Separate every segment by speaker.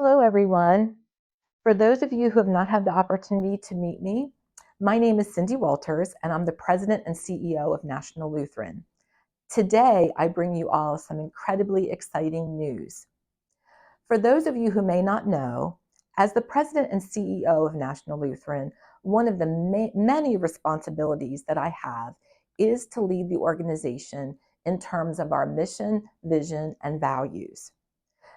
Speaker 1: Hello, everyone. For those of you who have not had the opportunity to meet me, my name is Cyndi Walters, and I'm the President and CEO of National Lutheran. Today, I bring you all some incredibly exciting news. For those of you who may not know, as the President and CEO of National Lutheran, one of the many responsibilities that I have is to lead the organization in terms of our mission, vision, and values.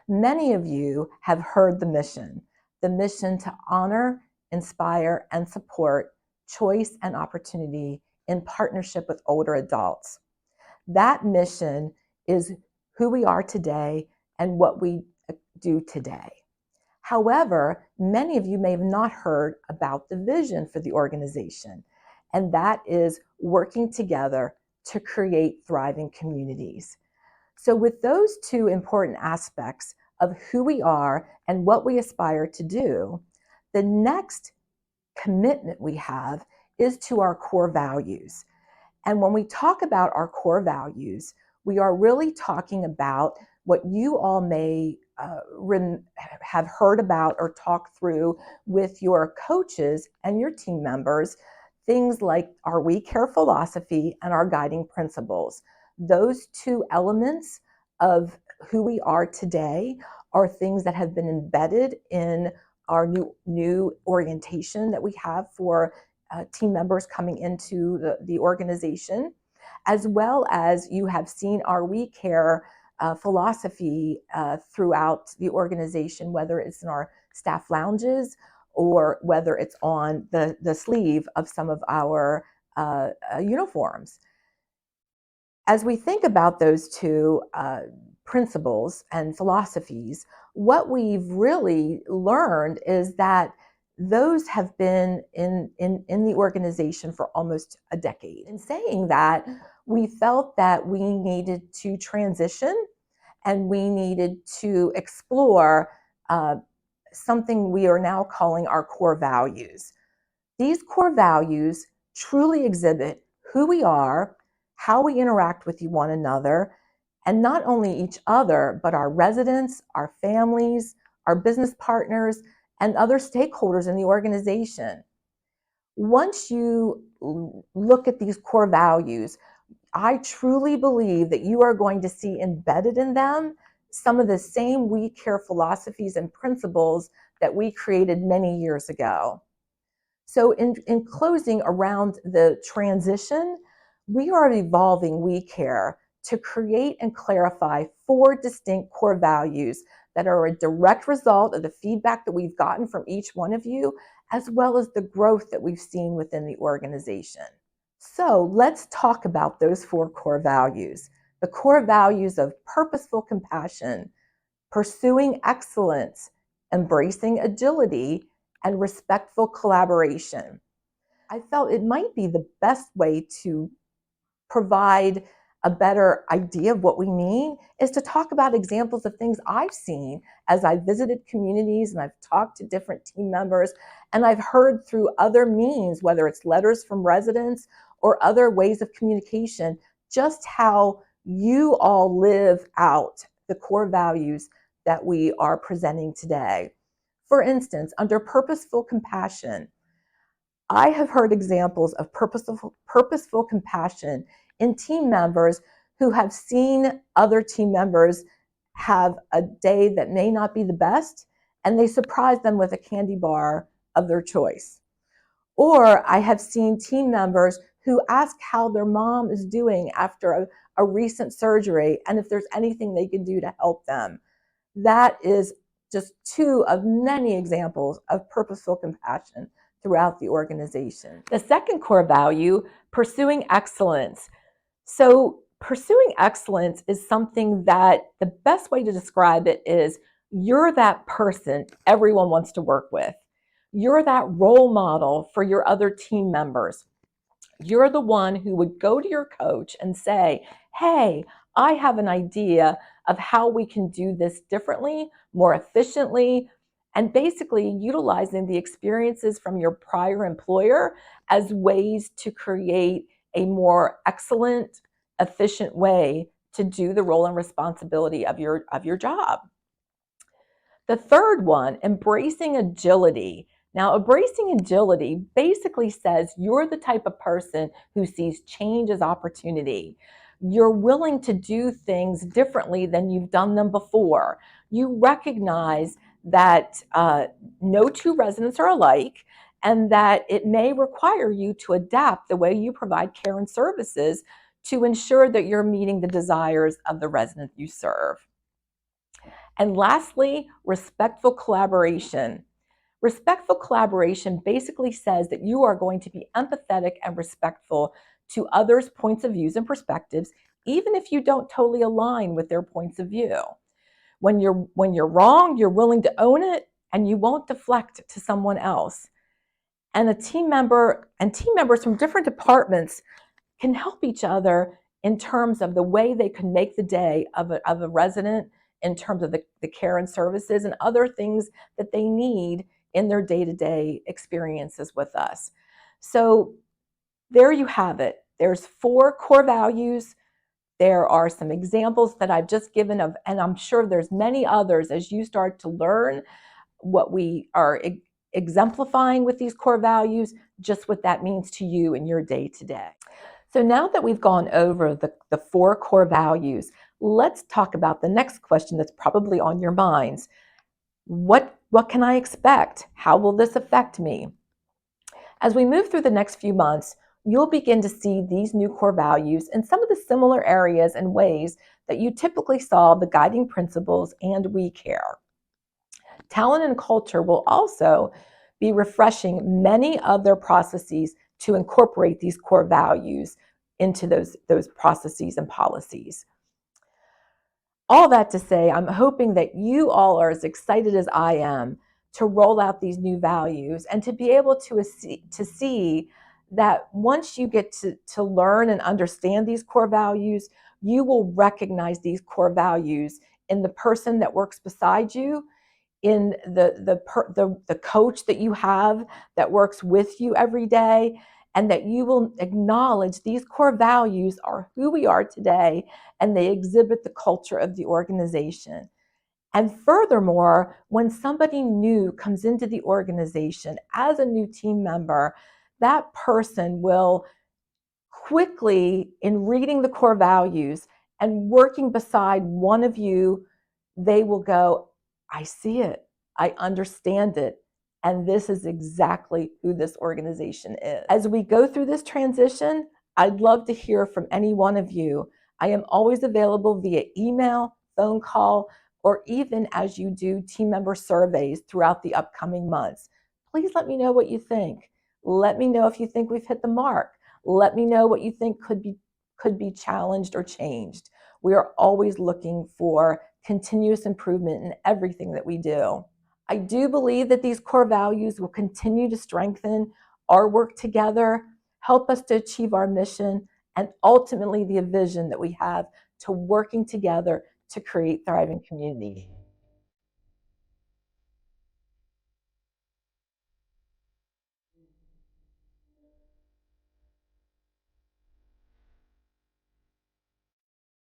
Speaker 1: Many of you have heard the mission to honor, inspire, and support choice and opportunity in partnership with older adults. That mission is who we are today and what we do today. However, many of you may have not heard about the vision for the organization, and that is working together to create thriving communities. So with those two important aspects of who we are and what we aspire to do, the next commitment we have is to our core values. And when we talk about our core values, we are really talking about what you all may have heard about or talked through with your coaches and your team members, things like our We Care philosophy and our guiding principles. Those two elements of who we are today are things that have been embedded in our new orientation that we have for team members coming into the organization, as well as you have seen our We Care philosophy throughout the organization, whether it's in our staff lounges or whether it's on the sleeve of some of our uniforms. As we think about those two principles and philosophies, what we've really learned is that those have been in the organization for almost a decade. In saying that, we felt that we needed to transition and we needed to explore something we are now calling our core values. These core values truly exhibit who we are, how we interact with one another, and not only each other, but our residents, our families, our business partners, and other stakeholders in the organization. Once you look at these core values, I truly believe that you are going to see embedded in them some of the same We Care philosophies and principles that we created many years ago. So in closing around the transition, we are evolving We Care to create and clarify 4 distinct core values that are a direct result of the feedback that we've gotten from each one of you, as well as the growth that we've seen within the organization. So let's talk about those 4 core values. The core values of purposeful compassion, pursuing excellence, embracing agility, and respectful collaboration. I felt it might be the best way to provide a better idea of what we mean is to talk about examples of things I've seen as I visited communities and I've talked to different team members, and I've heard through other means, whether it's letters from residents or other ways of communication, just how you all live out the core values that we are presenting today. For instance, under purposeful compassion, I have heard examples of purposeful compassion in team members who have seen other team members have a day that may not be the best, and they surprise them with a candy bar of their choice. Or I have seen team members who ask how their mom is doing after a recent surgery and if there's anything they can do to help them. That is just 2 of many examples of purposeful compassion throughout the organization. The second core value, pursuing excellence. So pursuing excellence is something that the best way to describe it is you're that person everyone wants to work with. You're that role model for your other team members. You're the one who would go to your coach and say, hey, I have an idea of how we can do this differently, more efficiently, and basically utilizing the experiences from your prior employer as ways to create a more excellent, efficient way to do the role and responsibility of your job. The third one, embracing agility. Now, embracing agility basically says you're the type of person who sees change as opportunity. You're willing to do things differently than you've done them before. You recognize that no two residents are alike, and that it may require you to adapt the way you provide care and services to ensure that you're meeting the desires of the resident you serve. And lastly, respectful collaboration. Respectful collaboration basically says that you are going to be empathetic and respectful to others' points of views and perspectives, even if you don't totally align with their points of view. When you're wrong, you're willing to own it, and you won't deflect to someone else. And team members from different departments can help each other in terms of the way they can make the day of a resident, in terms of the care and services and other things that they need in their day-to-day experiences with us. So there you have it. There's 4 core values. There are some examples that I've just given of, and I'm sure there's many others as you start to learn what we are exemplifying with these core values, just what that means to you in your day-to-day. So now that we've gone over the 4 core values, let's talk about the next question that's probably on your minds. What can I expect? How will this affect me? As we move through the next few months, you'll begin to see these new core values in some of the similar areas and ways that you typically saw the guiding principles and we care. Talent and culture will also be refreshing many of their processes to incorporate these core values into those processes and policies. All that to say, I'm hoping that you all are as excited as I am to roll out these new values and to be able to see that once you get to learn and understand these core values, you will recognize these core values in the person that works beside you, in the coach that you have that works with you every day, and that you will acknowledge these core values are who we are today, and they exhibit the culture of the organization. And furthermore, when somebody new comes into the organization as a new team member, that person will quickly, in reading the core values and working beside one of you, they will go, I see it, I understand it, and this is exactly who this organization is. As we go through this transition, I'd love to hear from any one of you. I am always available via email, phone call, or even as you do team member surveys throughout the upcoming months. Please let me know what you think. Let me know if you think we've hit the mark. Let me know what you think could be challenged or changed. We are always looking for continuous improvement in everything that we do. I do believe that these core values will continue to strengthen our work together, help us to achieve our mission, and ultimately the vision that we have to working together to create thriving communities.